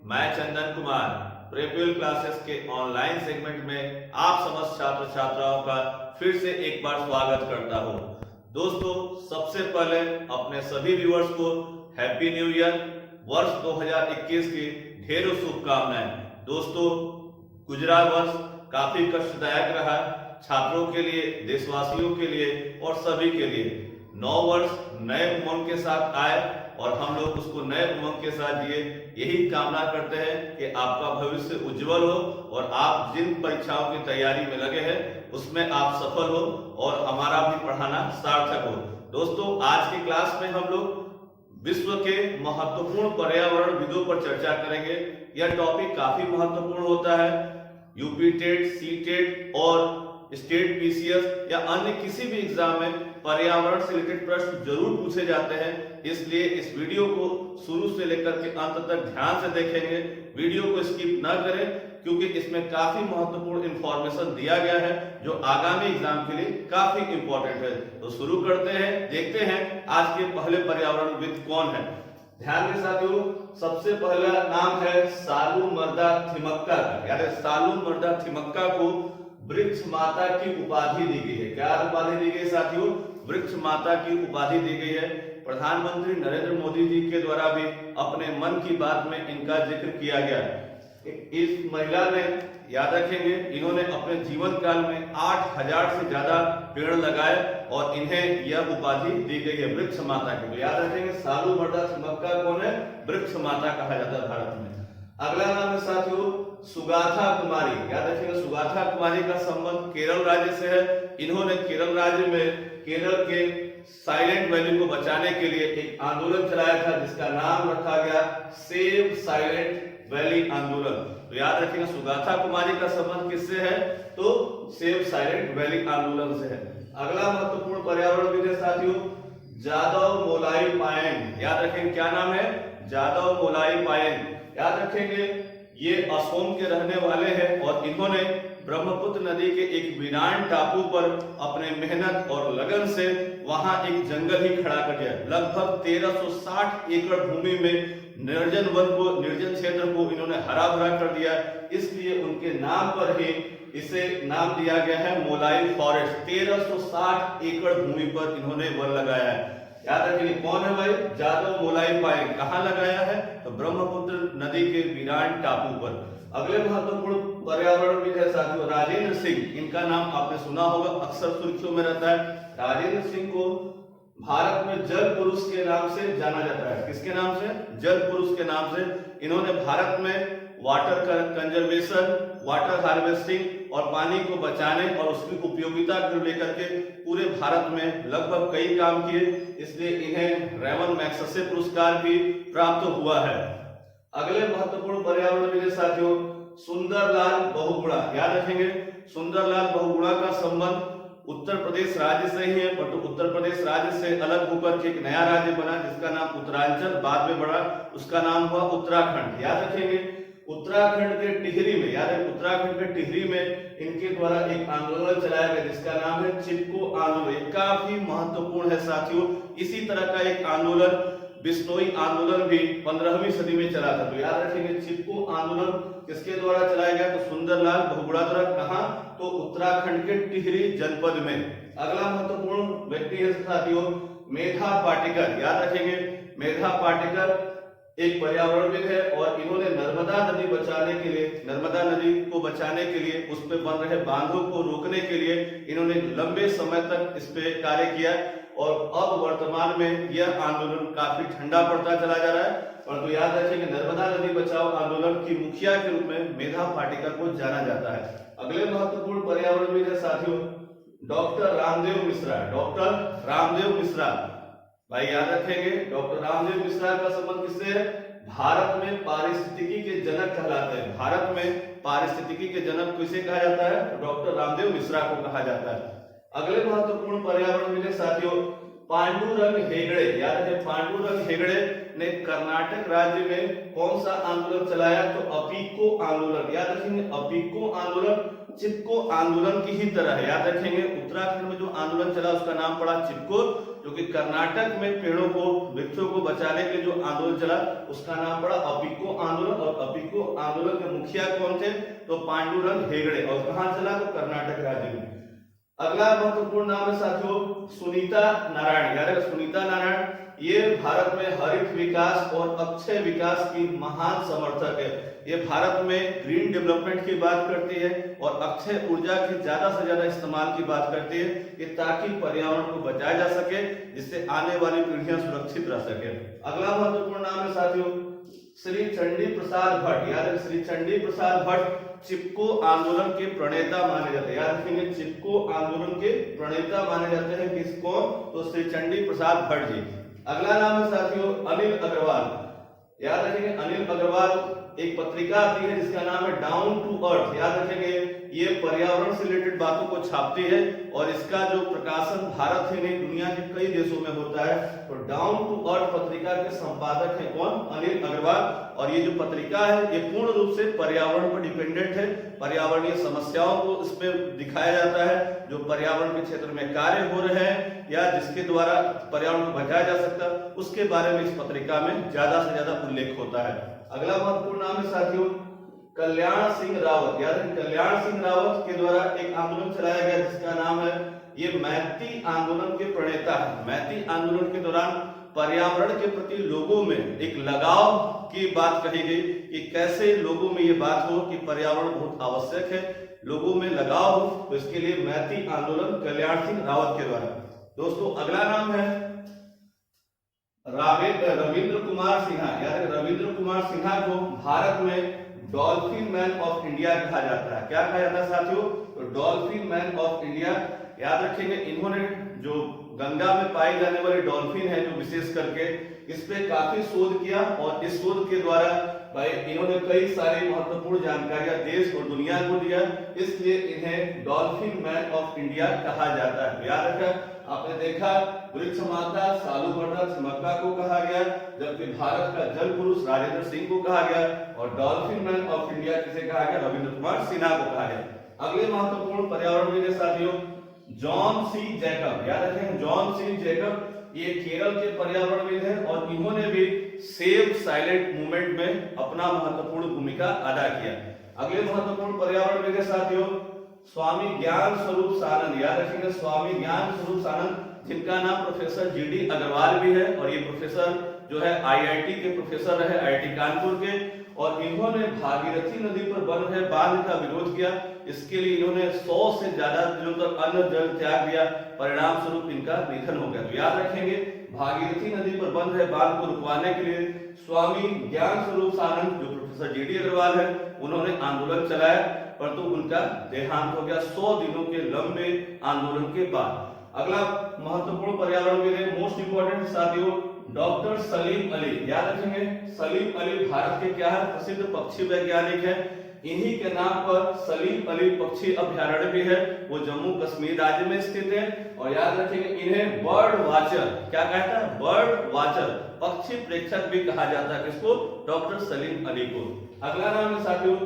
मैं चंदन कुमार प्रीप्यूल क्लासेस के online segment में आप समस्त छात्र छात्राओं का फिर से एक बार स्वागत करता हूं। दोस्तों, सबसे पहले अपने सभी व्यूअर्स को हैप्पी न्यू ईयर वर्ष 2021 की ढेरों शुभकामनाएं। दोस्तों, गुजरा वर्ष काफी कष्टदायक रहा छात्रों के लिए, देशवासियों के लिए और सभी के लिए। नौ वर्ष नए उमंग के साथ आए और हम लोग उसको नए उमंग के साथ जिए। यही कामना करते हैं कि आपका भविष्य उज्जवल हो और आप जिन परीक्षाओं की तैयारी में लगे हैं उसमें आप सफल हो और हमारा भी पढ़ाना सार्थक हो। दोस्तों, आज की क्लास में हम लोग विश्व के महत्वपूर्ण पर्यावरण विदों पर चर्चा करेंगे। यह टॉपिक काफी महत्वपूर्ण होता है। यूपी टेट, सी टेट और स्टेट पीसीएस या अन्य किसी भी एग्जाम में पर्यावरण से रिलेटेड प्रश्न जरूर पूछे जाते हैं। इसलिए इस वीडियो को शुरू से लेकर के अंत तक ध्यान से देखेंगे। वीडियो को स्किप न करें क्योंकि इसमें काफी महत्वपूर्ण इंफॉर्मेशन दिया गया है जो आगामी एग्जाम के लिए काफी इंपॉर्टेंट है। तो शुरू करते हैं, देखते हैं आज के पहले पर्यावरणविद कौन है। ध्यान के साथियों, सबसे पहला नाम है सालूमरदा थिमक्का का। यानी सालूमरदा थिमक्का को वृक्ष माता की उपाधि दी गई है। क्या उपाधि दी गई साथियों? वृक्ष माता की उपाधि दी गई है। प्रधानमंत्री नरेंद्र मोदी जी के द्वारा भी अपने मन की बात में इनका जिक्र किया गया है। इस महिला ने, याद रखेंगे, इन्होंने अपने जीवन काल में 8000 से ज्यादा पेड़ लगाए और इन्हें यह उपाधि दी गई है वृक्ष माता की। तो याद रखेंगे, सालूमरदा थिमक्का कौन है? वृक्ष माता कहा जाता है भारत में। अगला नाम है साथियों सुगाथा कुमारी। याद रखिएगा, सुगाथा कुमारी का संबंध केरल राज्य से है। इन्होंने केरल राज्य में केरल के साइलेंट वैली को बचाने के लिए एक आंदोलन चलाया था जिसका नाम रखा गया सेव साइलेंट वैली आंदोलन। तो याद रखिएगा, सुगाथा कुमारी का संबंध किससे है? तो सेव साइलेंट वैली आंदोलन से है। अगला महत्वपूर्ण पर्यावरणविद है साथियों जादव मोलाई पायेंग। याद रखेंगे, क्या नाम है? जादव मोलाई पायेंग। याद रखेंगे, ये असम के रहने वाले हैं और इन्होंने ब्रह्मपुत्र नदी के एक वीरान टापू पर अपने मेहनत और लगन से वहां एक जंगल ही खड़ा कर दिया। लगभग 1360 एकड़ भूमि में निर्जन वन को, निर्जन क्षेत्र को इन्होंने हरा भरा कर दिया। इसलिए उनके नाम पर ही इसे नाम दिया गया है मोलाई फॉरेस्ट। 1360 एकड़ भूमि पर इन्होंने वन लगाया है। याद रखिए, कौन है भाई? जादव मोलाई पायेंग। कहां लगाया है? तो ब्रह्मपुत्र नदी के वीरान टापू पर। अगले महत्वपूर्ण पर्यावरणविद है साथियों राजेंद्र सिंह। इनका नाम आपने सुना होगा, अक्सर सुर्खियों में रहता है। राजेंद्र सिंह को भारत में जल पुरुष के नाम से जाना जाता है। किसके नाम से? जल पुरुष के नाम से। इन्होंने भारत में वाटर कंजर्वेशन, वाटर हार्वेस्टिंग और पानी को बचाने और उसकी उपयोगिता को लेकर के पूरे भारत में लगभग कई काम किए। इसलिए इन्हें रेमन मैग्सेसे पुरस्कार भी प्राप्त हुआ है। अगले महत्वपूर्ण पर्यावरणविद साथियों सुंदरलाल बहुगुणा। याद रखेंगे, सुंदरलाल बहुगुणा का संबंध उत्तर प्रदेश राज्य से ही है, पर उत्तर प्रदेश राज्य से अलग होकर के एक नया राज्य बना जिसका नाम उत्तरांचल बाद में बढ़ा, उसका नाम हुआ उत्तराखंड। याद रखेंगे, उत्तराखंड के टिहरी में, याद है, उत्तराखंड के टिहरी में इनके द्वारा एक आंदोलन चलाया गया जिसका नाम है चिपको आंदोलन। काफी महत्वपूर्ण है साथियों। इसी तरह का एक आंदोलन बिश्नोई आंदोलन भी 15वीं सदी में चला था। तो याद रखेंगे, चिपको आंदोलन किसके द्वारा चलाया गया? तो सुंदरलाल बहुगुणा द्वारा। कहां? तो उत्तराखंड के टिहरी जनपद में। अगला महत्वपूर्ण व्यक्ति है साथियों मेधा पाटेकर। याद रखेंगे, मेधा पाटेकर एक पर्यावरणविद है और इन्होंने नर्मदा नदी बचाने के लिए, नर्मदा नदी को बचाने के लिए, उस पर बन रहे बांधों को रोकने के लिए इन्होंने लंबे समय तक इस पे कार्य किया और अब वर्तमान में यह आंदोलन काफी ठंडा पड़ता चला जा रहा है। परंतु याद रखें कि नर्मदा नदी बचाओ आंदोलन की मुखिया के रूप में मेधा पाटेकर को जाना जाता है। अगले महत्वपूर्ण पर्यावरणविद है साथियों डॉक्टर रामदेव मिश्रा। डॉक्टर रामदेव मिश्रा, भाई याद रखेंगे, डॉक्टर रामदेव मिश्रा का संबंध किससे है? भारत में पारिस्थितिकी के जनक कहलाते हैं। भारत में पारिस्थितिकी के जनक किसे कहा जाता है? डॉक्टर रामदेव मिश्रा को कहा जाता है। अगले महत्वपूर्ण पर्यावरणविद साथियों पांडुरंग हेगड़े। याद रखें, पांडुरंग हेगड़े ने कर्नाटक राज्य में कौन सा आंदोलन चलाया? तो अपिको आंदोलन। याद रखेंगे, अपिको आंदोलन चिपको आंदोलन की ही तरह है। याद रखेंगे, उत्तराखंड में जो आंदोलन चला उसका नाम पड़ा चिपको, जो कि कर्नाटक में पेड़ों को, वृक्षों को बचाने के लिए जो आंदोलन चला उसका नाम पड़ा अपिको आंदोलन। और अपिको आंदोलन के मुखिया कौन थे? तो पांडुरंग हेगड़े। और कहां चला? तो कर्नाटक राज्य में। अगला महत्वपूर्ण नाम है साथियों सुनीता नारायण। याद रखें, सुनीता नारायण ये भारत में हरित विकास और अक्षय विकास की महान समर्थक है। ये भारत में ग्रीन डेवलपमेंट की बात करती है और अक्षय ऊर्जा के ज्यादा से ज्यादा इस्तेमाल की बात करती है कि ताकि पर्यावरण को बचाया जा सके, जिससे आने वाली पीढ़ियां सुरक्षित रह सके। अगला महत्वपूर्ण नाम है साथियों श्री चंडी प्रसाद भट्ट। याद रखें, श्री चंडी प्रसाद भट्ट चिपको आंदोलन के प्रणेता माने जाते हैं। याद रखेंगे, चिपको आंदोलन के प्रणेता माने जाते हैं किसको? तो श्री चंडी प्रसाद भट्ट जी। अगला नाम है साथियों अनिल अग्रवाल। याद रखेंगे, अनिल अग्रवाल एक पत्रिका आती है जिसका नाम है डाउन टू अर्थ। याद रखेंगे, ये पर्यावरण से रिलेटेड बातों को छापती है और इसका जो प्रकाशन भारत ही नहीं दुनिया के कई देशों में होता है। तो डाउन टू अर्थ पत्रिका के संपादक हैं कौन? अनिल अग्रवाल। और ये जो पत्रिका है ये पूर्ण रूप से पर्यावरण पर डिपेंडेंट है। पर्यावरणीय समस्याओं को इसमें दिखाया जाता है, जो पर्यावरण के क्षेत्र में कार्य हो रहे हैं या जिसके द्वारा पर्यावरण को बचाया जा सकता है, उसके बारे में इस पत्रिका में ज्यादा से ज्यादा उल्लेख होता है। अगला महत्वपूर्ण नाम है साथियों कल्याण सिंह रावत। याद रखें, कल्याण सिंह रावत के द्वारा एक आंदोलन चलाया गया जिसका नाम है, ये मैती आंदोलन के प्रणेता है। मैती आंदोलन के दौरान पर्यावरण के प्रति लोगों में एक लगाव की बात कही गई कि कैसे लोगों में ये बात हो कि पर्यावरण बहुत आवश्यक है, लोगों में लगाव हो, तो इसके लिए मैती आंदोलन कल्याण सिंह रावत के द्वारा। दोस्तों अगला नाम है रविंद्र कुमार सिन्हा। याद रखें, रविंद्र कुमार सिन्हा को भारत में डॉल्फिन मैन ऑफ इंडिया कहा जाता है। क्या कहा जाता है साथियों? तो डॉल्फिन मैन ऑफ इंडिया। याद रखेंगे, इन्होंने जो गंगा में पाई जाने वाली डॉल्फिन है जो विशेष करके, इस पे काफी शोध किया और इस शोध के द्वारा भाई इन्होंने कई सारी महत्वपूर्ण जानकारियां देश और दुनिया को दिया, इसलिए इन्हें डॉल्फिन मैन ऑफ इंडिया कहा जाता है। याद रखें, आपने देखा वृक्ष माता सालूमरदा छिमक्का को कहा गया, जबकि भारत का जल पुरुष राजेंद्र सिंह को कहा गया और डॉल्फिन मैन ऑफ इंडिया किसे कहा गया? रविंद्र कुमार सिन्हा को कहा गया। अगले महत्वपूर्ण पर्यावरणविद के साथियों जॉन सी जैकब। याद रखें, जॉन सी जैकब ये केरल के पर्यावरणविद हैं और इन्होंने भी सेव साइलेंट मूवमेंट में अपना महत्वपूर्ण भूमिका अदा किया। अगले महत्वपूर्ण पर्यावरणविद के साथियों स्वामी ज्ञान स्वरूप सानंद। याद रखेंगे, स्वामी ज्ञान स्वरूप सानंद जिनका नाम प्रोफेसर जीडी अग्रवाल भी है और ये प्रोफेसर जो है आईआईटी के प्रोफेसर रहे, आईआईटी कानपुर के, और इन्होंने भागीरथी नदी पर बन रहे बांध का विरोध किया। इसके लिए इन्होंने 100 से ज्यादा दिनों तक अन्न जल त्याग दिया, परिणाम स्वरूप इनका निधन हो गया। तो याद रखेंगे, भागीरथी नदी पर बन रहे बांध को रुकवाने के लिए स्वामी ज्ञान स्वरूप सानंद जो प्रोफेसर जीडी अग्रवाल है उन्होंने आंदोलन चलाया, परंतु उनका देहांत हो गया 100 दिनों के लंबे आंदोलन के बाद। अगला महत्वपूर्ण पर्यावरणविद है, मोस्ट इंपोर्टेंट साथियों डॉक्टर सलीम अली। याद रखेंगे, सलीम अली भारत के क्या है? प्रसिद्ध पक्षी वैज्ञानिक है। इन्हीं के नाम पर सलीम अली पक्षी अभ्यारण्य भी है, वो जम्मू कश्मीर राज्य में स्थित है। और याद रखेंगे, इन्हें बर्ड वाचर, क्या कहता है? बर्ड वाचर, पक्षी प्रेक्षक भी कहा जाता है। किसको? डॉक्टर सलीम अली को। अगला नाम है साथियों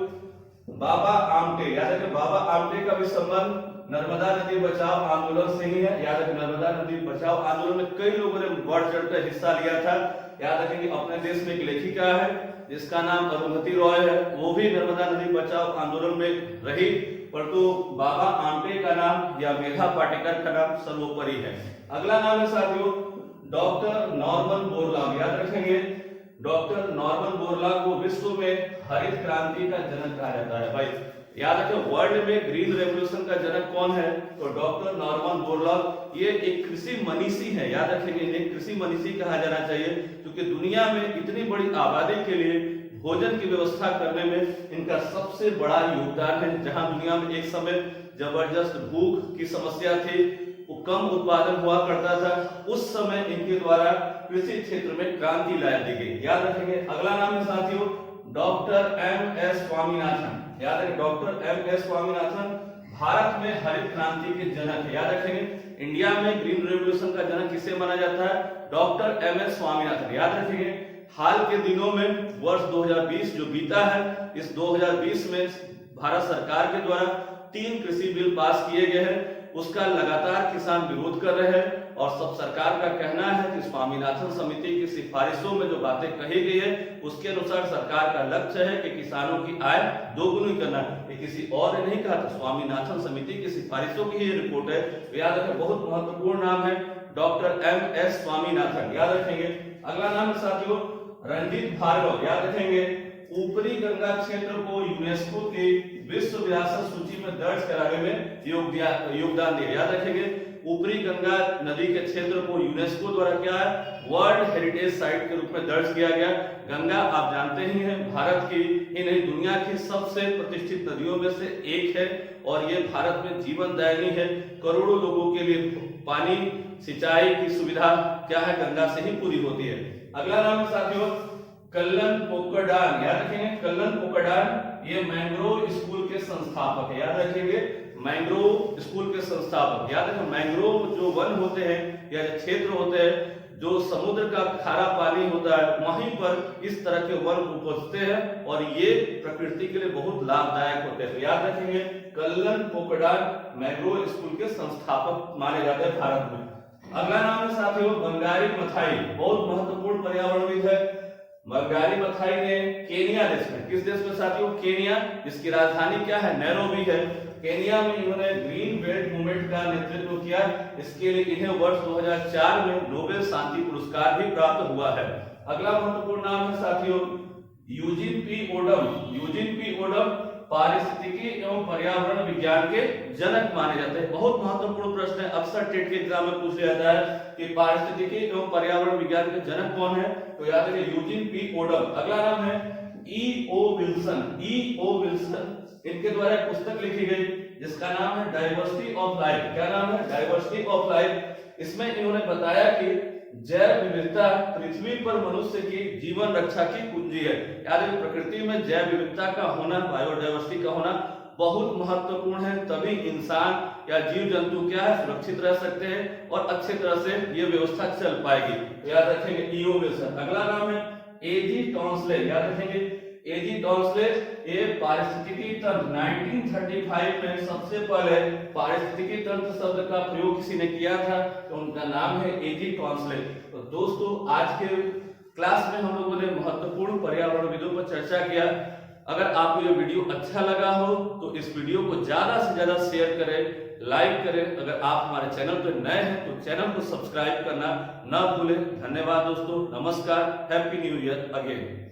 बाबा आमटे। याद रखें, बाबा आमटे का भी संबंध नर्मदा नदी बचाओ आंदोलन से ही है। याद रखें, नर्मदा नदी बचाओ आंदोलन में कई लोगों ने बढ़ चढ़कर हिस्सा लिया था। याद रखेंगे, अपने देश में एक लेखिका है जिसका नाम अरुंधति रॉय है, वो भी नर्मदा नदी बचाओ आंदोलन में रही, परंतु बाबा आमटे का नाम या मेधा पाटेकर का नाम सर्वोपरि है। अगला नाम है साथियों डॉक्टर नॉर्मन बोरलॉग। याद रखेंगे, डॉक्टर नॉर्मन बोरलॉग को विश्व में हरित क्रांति का जनक कहा जाता है। भाई याद रखें, वर्ल्ड में ग्रीन रेवोल्यूशन का जनक कौन है? तो डॉक्टर नॉर्मन बोरलॉग। ये एक कृषि मनीषी है। याद रखेंगे, इन्हें कृषि मनीषी कहा जाना चाहिए क्योंकि दुनिया में इतनी बड़ी आबादी के लिए भोजन की व्यवस्था करने में इनका सबसे बड़ा योगदान है। जहां दुनिया में एक समय जबरदस्त भूख की समस्या थी, कम उत्पादन हुआ करता था, उस समय इनके द्वारा कृषि क्षेत्र में क्रांति ला दी गई। याद रखेंगे, अगला नाम है साथियों डॉक्टर एम एस स्वामीनाथन। याद रखें, doctor M S Swaminathan Bharat में हरित क्रांति के जनक है। याद रखेंगे, इंडिया में ग्रीन रेवोल्यूशन का जनक किसे माना जाता है? Doctor M S Swaminathan. याद रखेंगे, हाल के दिनों में वर्ष 2020 जो बीता है, इस 2020 में भारत सरकार के द्वारा 3 कृषि बिल पास किए गए हैं। उसका लगातार किसान विरोध कर रहे हैं और सब सरकार का कहना है कि स्वामीनाथन समिति की सिफारिशों में जो बातें कही गई है उसके अनुसार सरकार का लक्ष्य है कि किसानों की आय दोगुनी करना। ये किसी और ने नहीं कहा था, स्वामीनाथन समिति की सिफारिशों की ये रिपोर्ट है। तो याद रखें, बहुत महत्वपूर्ण नाम है डॉक्टर एम.एस. स्वामीनाथन, याद रखेंगे। अगला नाम है साथियों रणजीत भार्गव, याद रखेंगे। ऊपरी गंगा क्षेत्र को यूनेस्को की विश्व विरासत सूची में दर्ज कराने में योगदान दिया, याद रखेंगे। ऊपरी गंगा नदी के क्षेत्र को यूनेस्को द्वारा क्या है, वर्ल्ड हेरिटेज साइट के रूप में दर्ज किया गया। गंगा आप जानते ही हैं भारत की ही नहीं दुनिया की सबसे प्रतिष्ठित नदियों में से एक है और ये भारत में जीवनदायिनी है। करोड़ों लोगों के लिए पानी सिंचाई की सुविधा क्या है, गंगा से ही पूरी होती है। अगला नाम है साथियों कल्लन पोकडान, याद रखेंगे। कल्लन पोकडान ये मैंग्रोव स्कूल के संस्थापक है, याद रखेंगे। मैंग्रोव स्कूल के संस्थापक, याद रखें। मैंग्रोव जो वन होते हैं या क्षेत्र होते हैं जो समुद्र का खारा पानी होता है, वहीं पर इस तरह के वन उपजते हैं और ये प्रकृति के लिए बहुत लाभदायक होते हैं। तो याद रखेंगे कल्लन पोकडान मैंग्रोव स्कूल के संस्थापक माने जाते हैं भारत में। अगला नाम है साथियों बंगारी मथाई, बहुत महत्वपूर्ण पर्यावरणविद है। बंगारी मथाई ने केनिया देश में, किस देश में साथियों, केनिया, जिसकी राजधानी क्या है, नैरोबी है। केनिया में इन्होंने ग्रीन बेल्ट मूवमेंट का नेतृत्व किया। इसके लिए इन्हें वर्ष 2004 में नोबेल शांति पुरस्कार भी प्राप्त हुआ है। अगला महत्वपूर्ण नाम है साथियों Eugene P Odum. Eugene P Odum पारिस्थितिकी एवं पर्यावरण विज्ञान के जनक माने जाते हैं। बहुत महत्वपूर्ण प्रश्न है, अक्सर टेट के एग्जाम में पूछा जाता है कि पारिस्थितिकी एवं पर्यावरण विज्ञान के जनक कौन है, तो याद रखिए यूजिन पी ओडम। अगला नाम है ई.ओ. विल्सन। ई.ओ. विल्सन, इनके द्वारा एक पुस्तक लिखी गई जिसका नाम है डाइवर्सिटी ऑफ लाइफ। क्या नाम है, डाइवर्सिटी ऑफ लाइफ। इसमें इन्होंने बताया कि जैव विविधता पृथ्वी पर मनुष्य की जीवन रक्षा की कुंजी है। याद रखिए प्रकृति में जैव विविधता का होना, बायोडाइवर्सिटी का होना बहुत महत्वपूर्ण है, तभी इंसान या जीव जंतु क्या है, सुरक्षित रह सकते हैं और अच्छे तरह से ये व्यवस्था चल पाएगी। तो याद रखेंगे ई.ओ. विल्सन। अगला नाम है ए.जी. टॉन्सले, याद रखेंगे ए.जी. टॉन्सले। ये पारिस्थितिकी तंत्र 1935 में सबसे पहले पारिस्थितिकी तंत्र शब्द का प्रयोग किसी ने किया था, तो उनका नाम है ए.जी. टॉन्सले। तो दोस्तों आज के क्लास में हम लोगों ने महत्वपूर्ण पर्यावरणविदों पर चर्चा किया। अगर आपको ये वीडियो अच्छा लगा हो तो इस वीडियो को ज्यादा से ज्यादा शेयर करें, लाइक करें। अगर आप हमारे चैनल पर नए हैं तो चैनल को सब्सक्राइब करना ना भूलें। धन्यवाद दोस्तों, नमस्कार, हैप्पी न्यू ईयर अगेन।